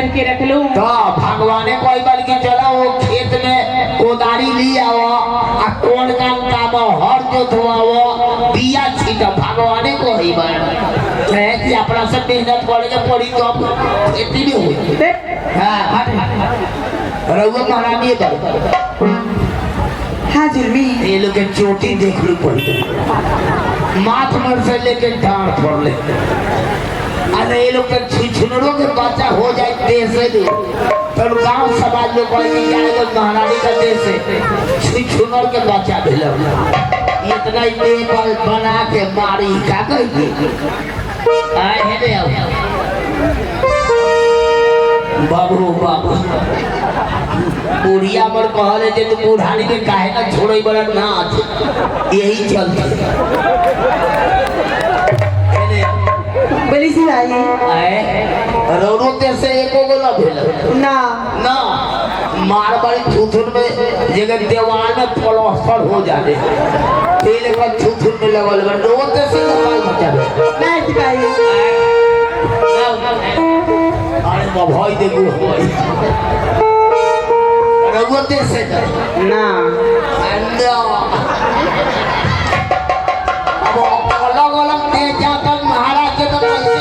के रख लूं। तो भगवान ने कोई बार की चला वो खेत में कोदारी ली आओ आ कौन काम हर जोतवाओ बिया छीटा भगवान को ही बार है कि अपना सब मेहनत करे के पड़ी तो खेती भी हुई। हां हट रउआ महारानी कर हाँ जुल्मी ये लोग के चोटी देख लो पड़ी माथ मर से लेके डांड फोड़ ले। अरे ये लोग के छिछनरों के बच्चा हो जाए देश से दे पर गांव समाज में कोई नहीं जाएगा महारानी का देश से छिछनर के बच्चा भेल इतना ही पेपर बना के मारी का कही आए है रे बाबू बाबू बुढ़िया पर कहले जे तू बुढ़ानी के काहे ना छोड़ई बड़ा नाच यही चलते बड़ी सी आई आए रोनो ते से एको गोला भेल ना ना मार बड़ी थुथुन में जगह दीवार में प्लास्टर हो जाते तेल का थुथुन में लगल बा रोते से बाल बचा ना सिपाही अरे भाई देखो रघुवते से ना अब अलग अलग दे जाकर महाराज के तो कैसे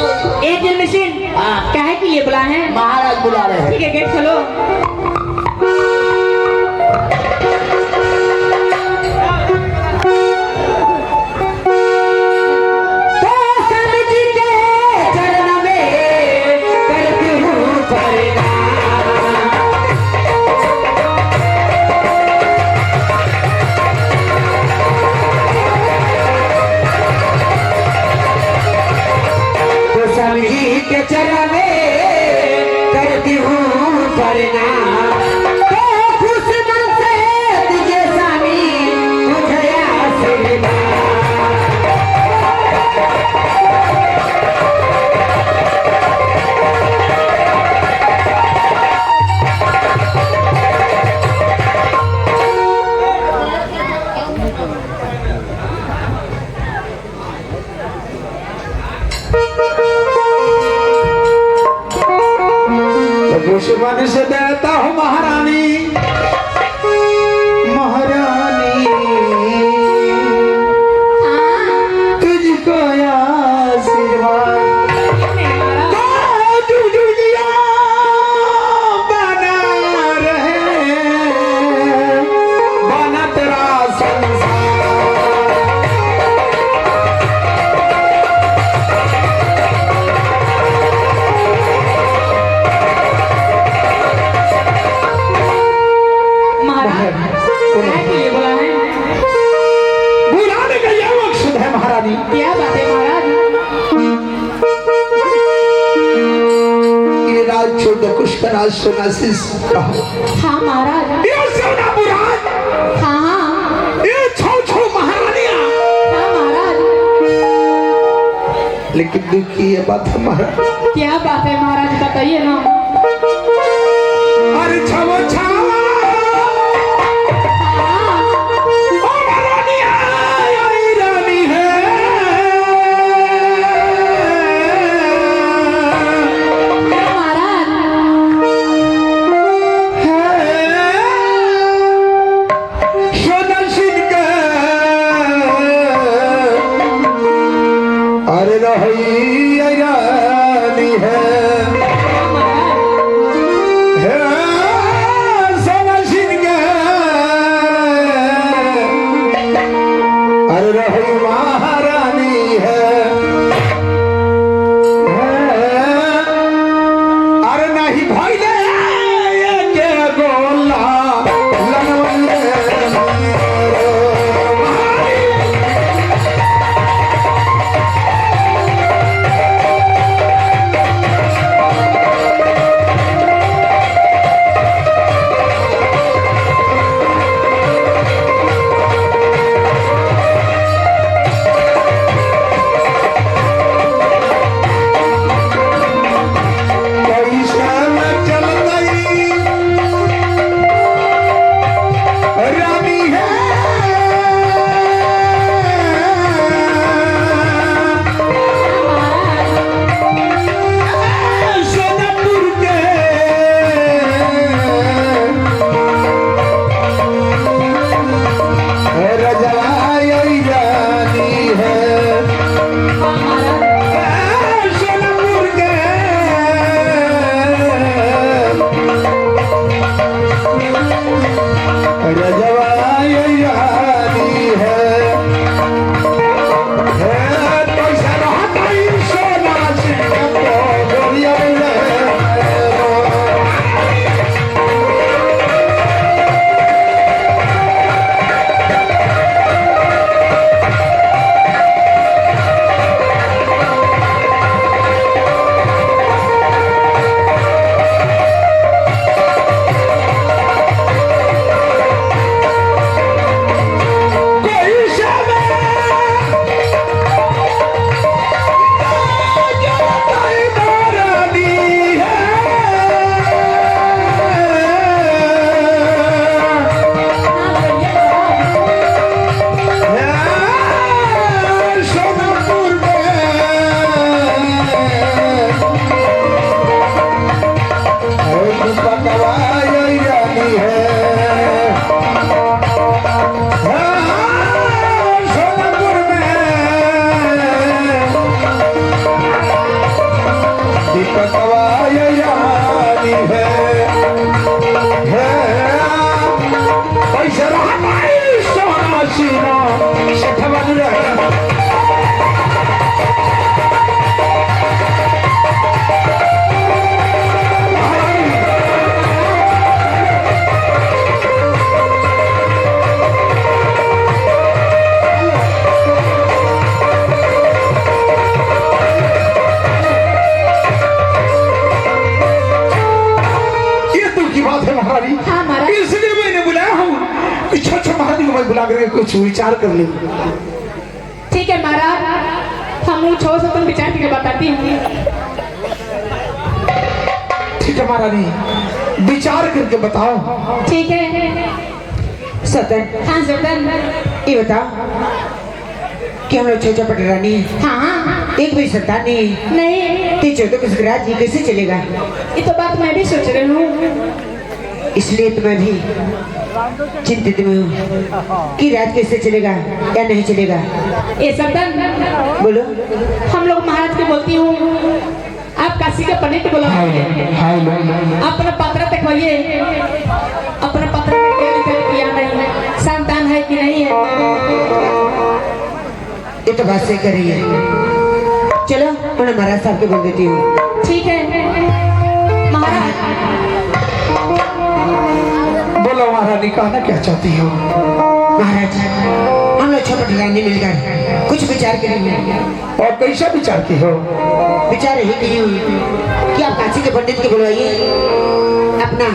एक दिन मशीन काहे के लिए बुला है? महाराज बुला रहे हैं। ठीक है गेट खोलो। के चरण में करती हूँ प्रणाम तो खुश मन से तुझे स्वामी मुझे आशीर्वाद। मन से देता हूँ महारानी महारानी तुझको आशीर्वाद बना रहे बना तेरा संसार। क्या बात है महाराज? ये राज छोड़ कुछ का राज सुना सिस। हाँ महाराज। ये सोना मुराद। हाँ हाँ। ये छो महारानियाँ। हाँ महाराज। लेकिन दुखी ये बात हमारा। क्या बात है महाराज बताइए ना। अरे छो दिक्कतवा ये यानी है पैसा रहा नहीं सोना सीना सठवन रहे हाँ महाराज। इसलिए मैंने बुलाया हूँ कि छोटे महाराज को मैं बुला करके कुछ विचार कर ले। ठीक है महाराज, हम लोग छोड़ सकते विचार करके बताती हूँ। ठीक है महारानी, विचार करके बताओ। ठीक है सतन, हाँ सदन। ये बताओ कि हम लोग छोटा पटरानी हाँ एक भी संतान नहीं है। नहीं, तो चौदह किस राज ये कैसे चलेगा? ये तो बात मैं भी सोच रही हूँ। इसलिए तो मैं भी चिंतित में हूँ कि राज कैसे चलेगा या नहीं चलेगा। ये सदन बोलो। हम लोग महाराज के बोलती हूँ, आप काशी के पंडित को बुलाइए, अपना पत्र दिखवाइए, अपना पत्र में क्या लिखा किया नहीं, संतान है कि नहीं है। ये तो बात सही कर रही है। चलो मैं महाराज साहब के बोल देती हूँ। ठीक है महाराज। बोलो महारानी, कहना क्या चाहती हो? महाराज हम लोग छोटा पटरानी मिलकर कुछ विचार करेंगे। और कैसा विचार की हो? विचार यही की हूँ कि आप काशी के पंडित को बुलवाइए, अपना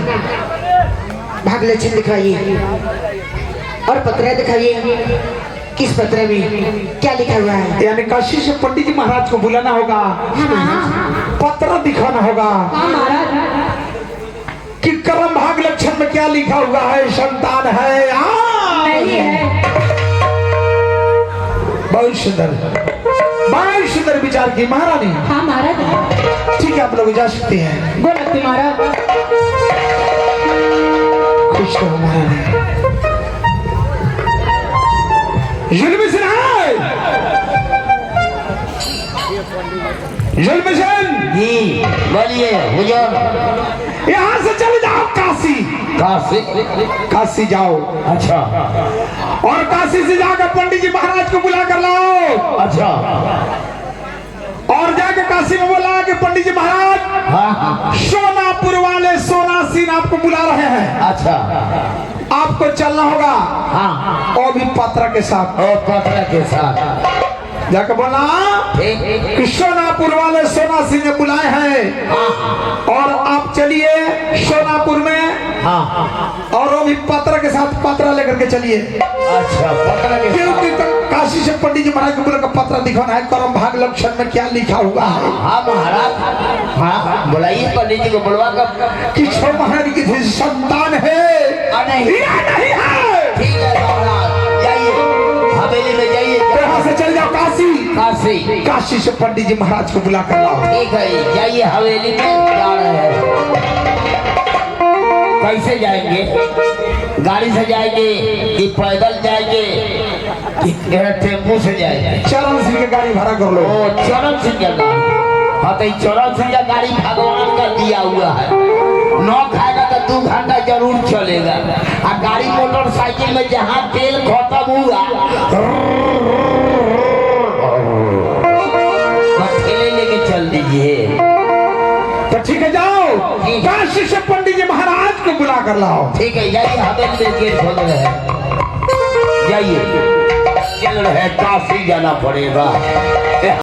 भाग्यलक्षण दिखाइए और पत्र दिखाइए किस पत्र में क्या लिखा हुआ है। यानी काशी से पंडित जी महाराज को बुलाना होगा, पत्र दिखाना होगा हाँ महाराज। कि कर्म भाग लक्षण में क्या लिखा हुआ है, संतान है नहीं है। बहुत सुंदर विचार की महारानी। हाँ महाराज। ठीक है, आप लोग जा सकते हैं। बोलती महाराज। खुश रहो महारानी। जुल्मिशन है, जुल्मिशन जी बोलिए हुजूर। यहाँ से चले जाओ काशी। काशी? काशी जाओ। अच्छा और काशी से जाकर पंडित जी महाराज को बुला कर लाओ। अच्छा। और जाकर काशी में बोला कि पंडित जी महाराज हाँ सोनापुर वाले सोनासीन आपको बुला रहे हैं, अच्छा। आपको चलना होगा। हाँ और भी पत्र के साथ। और पत्र के साथ जाकर बोला कि सोनापुर वाले सोनासीन ने बुलाए हैं और आप चलिए सोनापुर में। हाँ और वो भी पत्र के साथ पत्र लेकर के चलिए। अच्छा, पत्र के क्योंकि साथ। काशी से पंडित जी महाराज को बोला का पत्र दिखाना है, कर्म भाग लक्षण में क्या लिखा हुआ है। हाँ महाराज। हाँ बुलाइए पंडित जी को, बुलवा कर। कि छो महाराज की थी संतान है नहीं या नहीं है। ठीक है महाराज, जाइए हवेली में जाइए। यहाँ से चल जाओ काशी। काशी? काशी से पंडित जी महाराज को बुला कर लाओ। ठीक है, जाइए हवेली में। जा रहे हैं। कैसे जाएंगे? गाड़ी से जाएंगे कि पैदल जाएंगे कि टेम्पो से जाएंगे? चरण सिंह की गाड़ी भाड़ा कर लो। ओ चरण सिंह का गाड़ी। हाँ तो चरण सिंह का गाड़ी भगवान का दिया हुआ है, नौ खाएगा तो 2 घंटा जरूर चलेगा। और गाड़ी मोटरसाइकिल में जहाँ तेल खत्म हुआ ठेले लेके चल दीजिए। तो ठीक है, जाओ ठीक है। काशी से पंडित जी महाराज को बुला कर लाओ। ठीक है, जाइए हवेली में गेट खोल रहे हैं। जाइए, चल रहे, काशी जाना पड़ेगा।